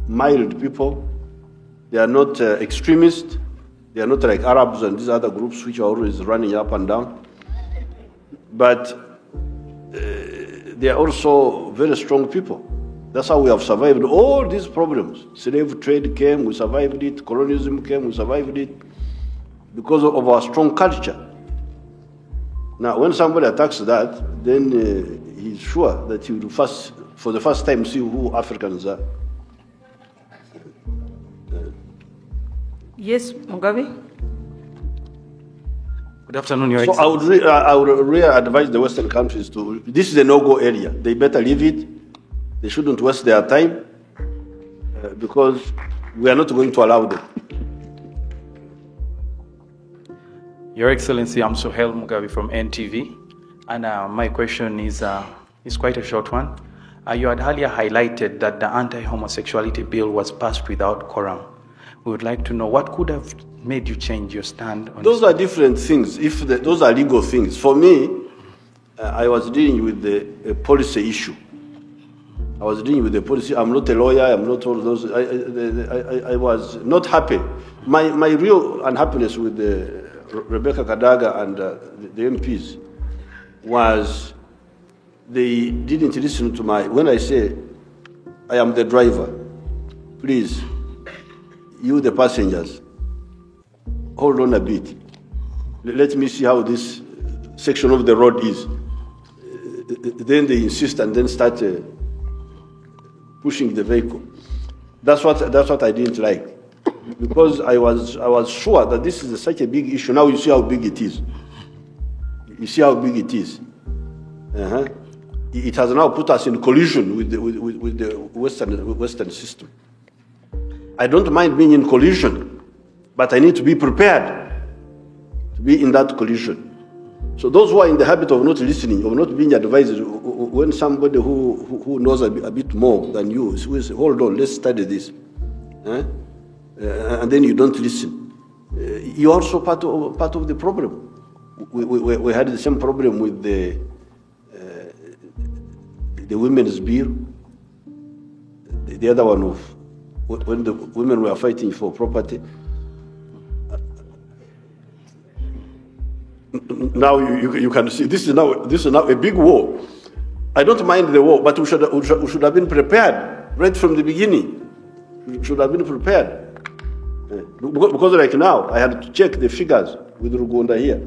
mild people. They are not extremists. They are not like Arabs and these other groups which are always running up and down. But they are also very strong people. That's how we have survived all these problems. Slave trade came, we survived it. Colonialism came, we survived it, because of our strong culture. Now, when somebody attacks that, then he's sure that he will first, for the first time, see who Africans are. Yes, Mugabe? Good afternoon, Your So Excellency. I would really advise the Western countries to, this is a no-go area. They better leave it. They shouldn't waste their time, because we are not going to allow them. Your Excellency, I'm Sohail Mugabe from NTV, and my question is quite a short one. You had earlier highlighted that the anti-homosexuality bill was passed without quorum. We would like to know what could have made you change your stand on Those are different things. Those are legal things. For me, I was dealing with the policy issue. I was dealing with the policy. I'm not a lawyer. I'm not all those. I was not happy. My real unhappiness with Rebecca Kadaga and the MPs was they didn't listen to when I say, I am the driver, please, you the passengers, hold on a bit. Let me see how this section of the road is. Then they insist and then start pushing the vehicle. That's what I didn't like, because I was sure that this is such a big issue. Now you see how big it is. You see how big it is. It has now put us in collision with the Western system. I don't mind being in collision, but I need to be prepared to be in that collision. So those who are in the habit of not listening, of not being advised, when somebody who knows a bit more than you says, hold on, let's study this, and then you don't listen, you're also part of the problem. We had the same problem with the women's bill, the other one of when the women were fighting for property. Now you can see this is now a big war. I don't mind the war, but we should have been prepared right from the beginning. We should have been prepared, because like now I had to check the figures with Rugunda here.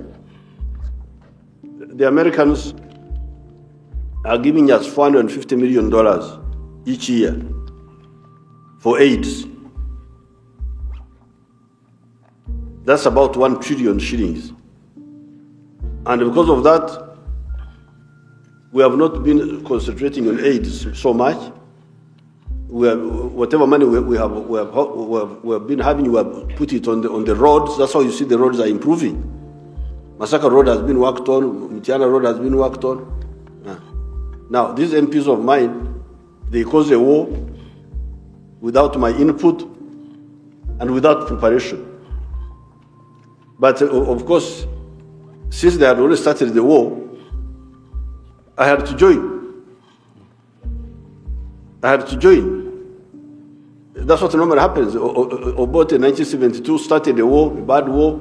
The Americans are giving us $450 million each year for AIDS. That's about 1 trillion shillings. And because of that, we have not been concentrating on AIDS so much. Whatever money we have been having, we have put it on the roads. That's how you see the roads are improving. Masaka Road has been worked on. Mitiana Road has been worked on. Now, these MPs of mine, they caused a war without my input and without preparation. But of course, since they had already started the war, I had to join. That's what normally happens. Obote in 1972 started a war, a bad war.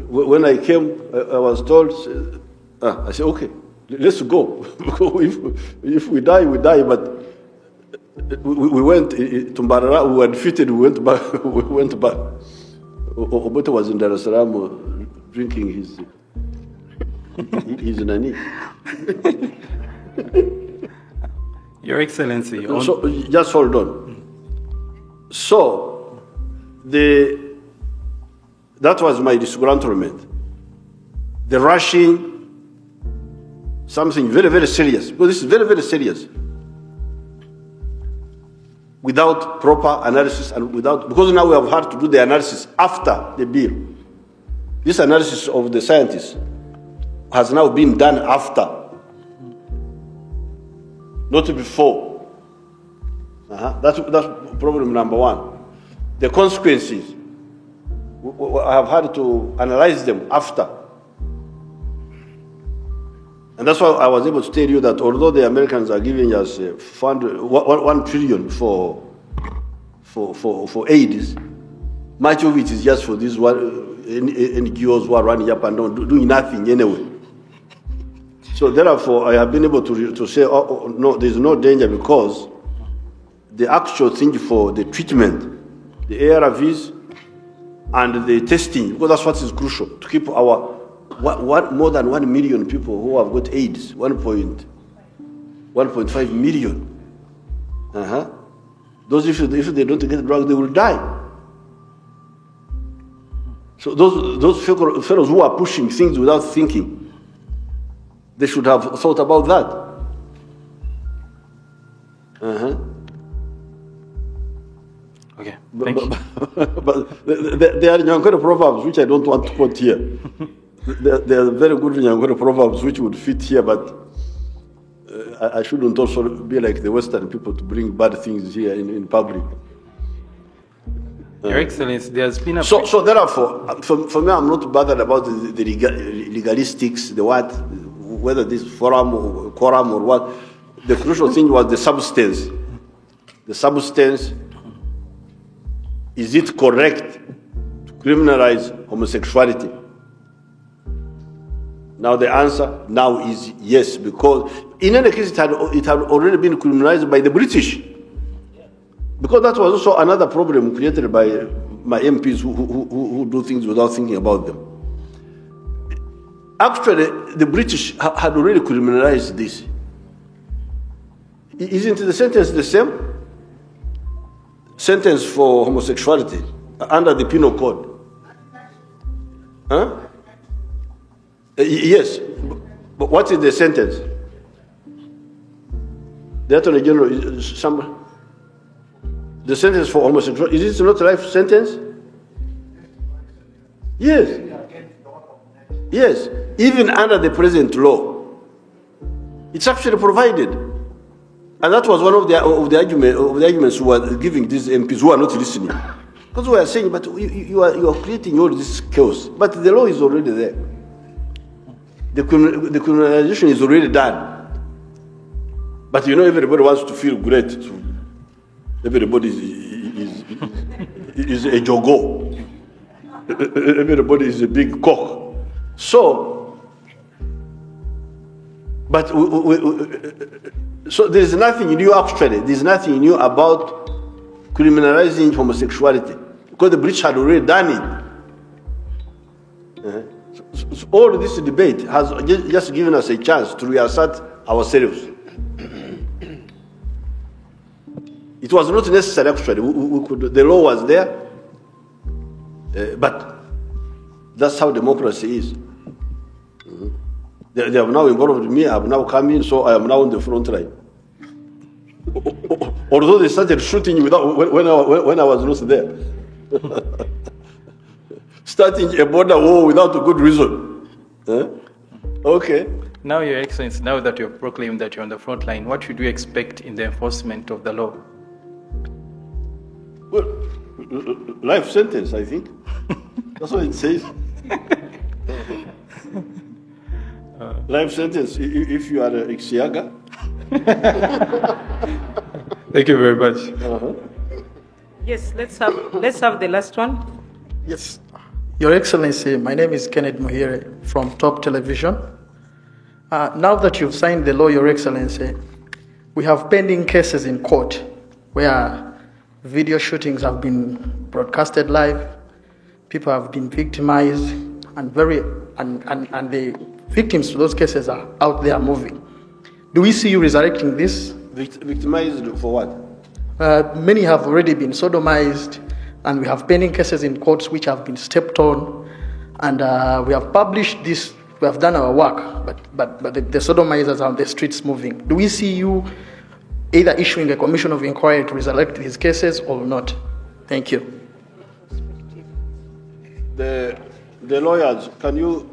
When I came, I was told, I said, okay, let's go. If we die, we die. But we went to Mbarara, we were defeated, we went back. Obote was in Dar es Salaam drinking his nani. Your Excellency. So just hold on. So, that was my disgruntlement. The rushing, something very, very serious, because this is very, very serious. Without proper analysis and because now we have had to do the analysis after the bill. This analysis of the scientists has now been done after, not before. That's problem number one. The consequences, I have had to analyze them after. And that's why I was able to tell you that although the Americans are giving us $1 trillion for AIDS, much of it is just for these NGOs who are running up and down, doing nothing anyway. So therefore, I have been able to say, no, there's no danger, because the actual thing for the treatment, the ARVs and the testing, because that's what is crucial, to keep our more than 1 million people who have got AIDS, 1.5 million. Those, if they don't get the drug, they will die. So those fellows who are pushing things without thinking, they should have thought about that. Okay, thank you. But there are Nyankore proverbs which I don't want to quote here. There are very good Nyankore proverbs which would fit here, but I shouldn't also be like the Western people to bring bad things here in public. Your Excellency, there's been a... So therefore, for me, I'm not bothered about the legalistics, the what, whether this forum or quorum or what. The crucial thing was the substance. The substance, is it correct to criminalize homosexuality? Now the answer now is yes, because in any case it had already been criminalized by the British. Because that was also another problem created by my MPs who do things without thinking about them. Actually, the British had already criminalized this. Isn't the sentence the same? Sentence for homosexuality under the Penal Code. Yes, but what is the sentence? The Attorney General, the sentence for homosexuality, is it not a life sentence? Yes. Yes, even under the present law, it's actually provided. And that was one of the arguments who were giving these MPs who are not listening. Because we are saying, but you are creating all this chaos. But the law is already there. The criminalization is already done. But everybody wants to feel great. Everybody is a jogo. Everybody is a big cock. So, but so there is nothing new actually. There is nothing new about criminalizing homosexuality because the British had already done it. So all this debate has just given us a chance to reassert ourselves. It was not necessary actually. The law was there, but that's how democracy is. They have now involved me. I have now come in, so I am now on the front line. Although they started shooting without when I was not there. Starting a border war without a good reason. Okay. Now, Your Excellency, now that you've proclaimed that you're on the front line, what should we expect in the enforcement of the law? Well, life sentence, I think. That's what it says. Life sentence if you are a Ixiaga. Thank you very much. Yes, let's have the last one. Yes. Your Excellency, my name is Kenneth Muhire from Top Television. Now that you've signed the law, Your Excellency, we have pending cases in court where video shootings have been broadcasted live, people have been victimized, and the victims to those cases are out there moving. Do we see you resurrecting this? Victimized for what? Many have already been sodomized, and we have pending cases in courts which have been stepped on. And we have published this, we have done our work, but the sodomizers are on the streets moving. Do we see you either issuing a commission of inquiry to resurrect these cases or not? Thank you. The lawyers, can you...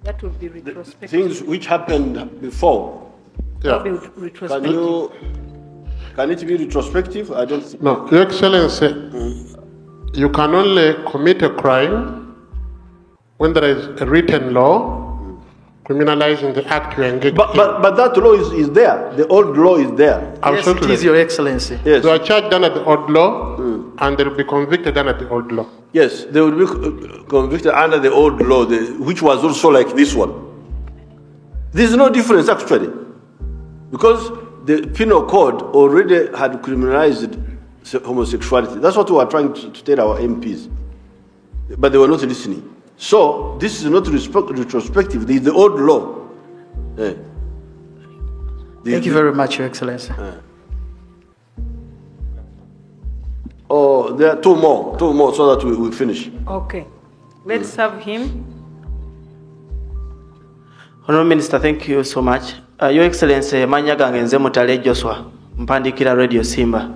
That would be retrospective. Things which happened before. That would be retrospective. Can it be retrospective? I don't think. No, Your Excellency, you can only commit a crime when there is a written law criminalizing the act you engage in. But that law is there. The old law is there. Absolutely. Yes, it is, Your Excellency. Yes. They are charged under the old law, and they will be convicted under the old law. Yes, they will be convicted under the old law, which was also like this one. There is no difference actually, because the penal code already had criminalized homosexuality. That's what we are trying to tell our MPs, but they were not listening. So this is not retrospective. This is the old law. Thank you very much, Your Excellency. Oh, there are two more, so that we finish. Okay, let's have him. Honorable Minister, thank you so much. Your Excellency, manya gange nze Mutale Joshua, mpandikira Radio Simba.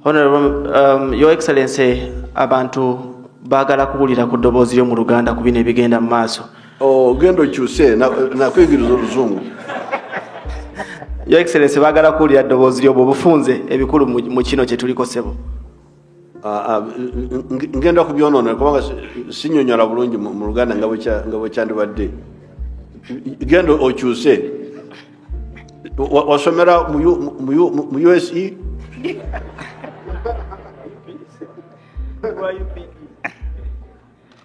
Honorable, Your Excellency, abantu bagala kuwulira ku ddoboozi lyo mu Luganda ku bino ebigenda mu maaso. Oh, gendo kyuse nakwegiriza oluzungu. Your Excellency, bagala kuwulira ddoboozi lyo bw'obufunze ebikulu mu kino kye tuliko ssebo. Ngenda kubyonoona kubanga sinyonyola bulungi mu Luganda nga bwe kyandibadde. Gendo okyuse. Wasomera mu USE?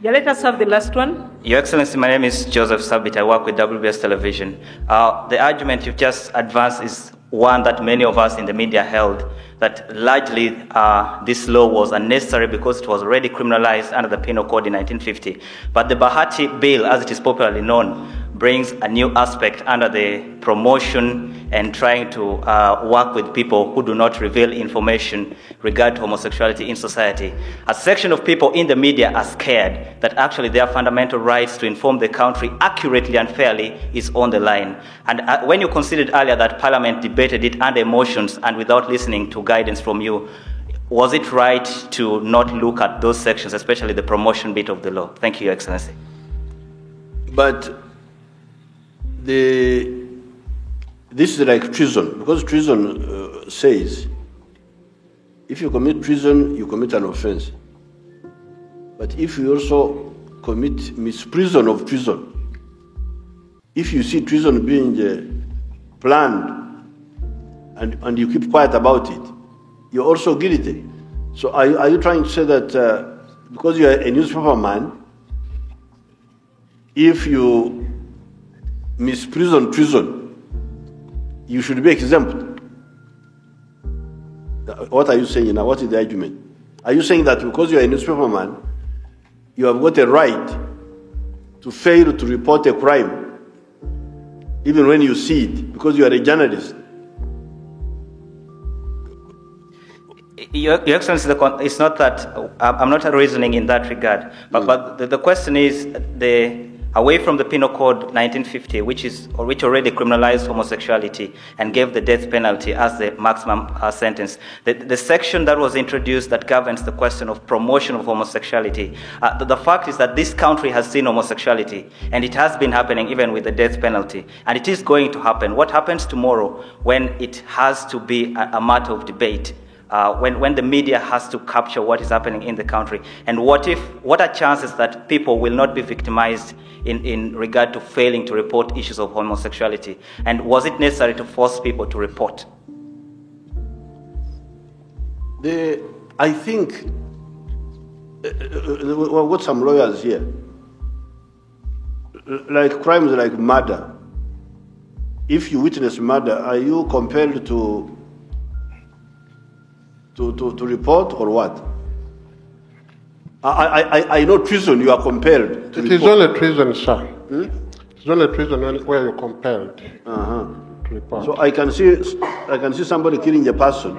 Yeah, let us have the last one. Your Excellency, my name is Joseph Sabit. I work with WBS Television. The argument you've just advanced is one that many of us in the media held, that largely this law was unnecessary because it was already criminalized under the Penal Code in 1950. But the Bahati Bill, as it is popularly known, brings a new aspect under the promotion and trying to work with people who do not reveal information regarding homosexuality in society. A section of people in the media are scared that actually their fundamental rights to inform the country accurately and fairly is on the line. And when you considered earlier that Parliament debated it under emotions and without listening to guidance from you, was it right to not look at those sections, especially the promotion bit of the law? Thank you, Your Excellency. But this is like treason, because treason says if you commit treason, you commit an offense. But if you also commit misprision of treason, if you see treason being planned and you keep quiet about it, you're also guilty. So are you trying to say that because you are a newspaper man, if you misprison treason, you should be exempt? What are you saying now? What is the argument? Are you saying that because you are a newspaper man, you have got a right to fail to report a crime, even when you see it, because you are a journalist? Your Excellency, it's not that I'm not reasoning in that regard, but the question is away from the Penal Code 1950, which already criminalized homosexuality and gave the death penalty as the maximum sentence. The section that was introduced that governs the question of promotion of homosexuality, the fact is that this country has seen homosexuality, and it has been happening even with the death penalty, and it is going to happen. What happens tomorrow when it has to be a matter of debate? When the media has to capture what is happening in the country, and what are chances that people will not be victimized in regard to failing to report issues of homosexuality? And was it necessary to force people to report? I think we've got some lawyers here. Like crimes like murder. If you witness murder, are you compelled to report or what? I know treason, you are compelled to report. It is only treason, sir. It's only treason where you're compelled to report. So I can see somebody killing a person,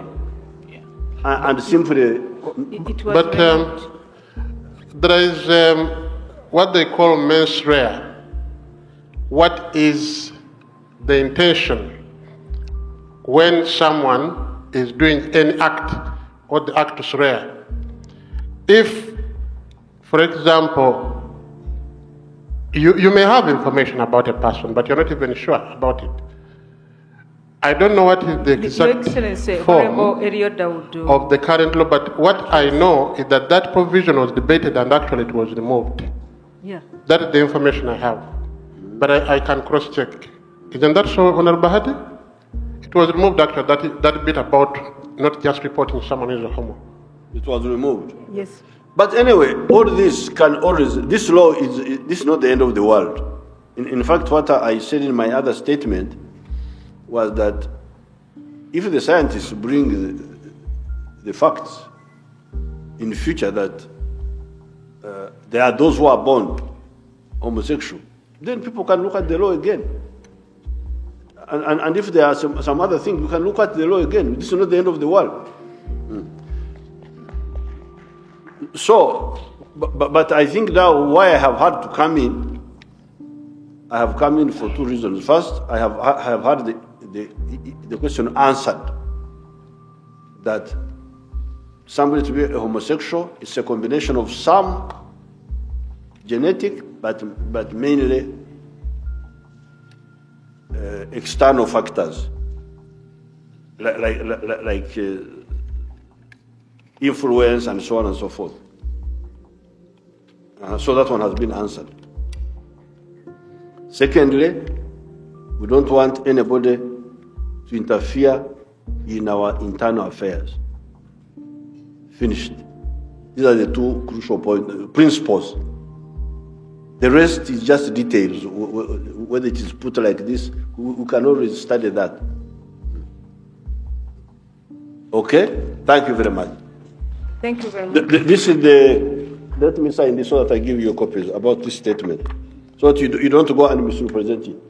and simply. But there is what they call mens rea. What is the intention when someone is doing any act or the actus rea? If, for example, you may have information about a person, but you're not even sure about it. I don't know what is the exact form of the current law, but what I know is that that provision was debated and actually it was removed. Yeah. That is the information I have. But I can cross-check. Isn't that so, Honorable Hadi? It was removed actually, that bit about not just reporting someone is a homo. It was removed. Yes. But anyway, all this can always, this law is not the end of the world. In fact, what I said in my other statement was that if the scientists bring the facts in the future that there are those who are born homosexual, then people can look at the law again. And if there are some other things, you can look at the law again. This is not the end of the world. So, but I think now why I have had to come in, I have come in for two reasons. First, I have had the question answered that somebody to be a homosexual is a combination of some genetic, but mainly external factors, like influence and so on and so forth. So that one has been answered. Secondly, we don't want anybody to interfere in our internal affairs. Finished. These are the two crucial principles. The rest is just details. Whether it is put like this, we can always study that. Okay? Thank you very much. Thank you very much. This is the, let me sign this so that I give you copies about this statement. So that you don't go and misrepresent it.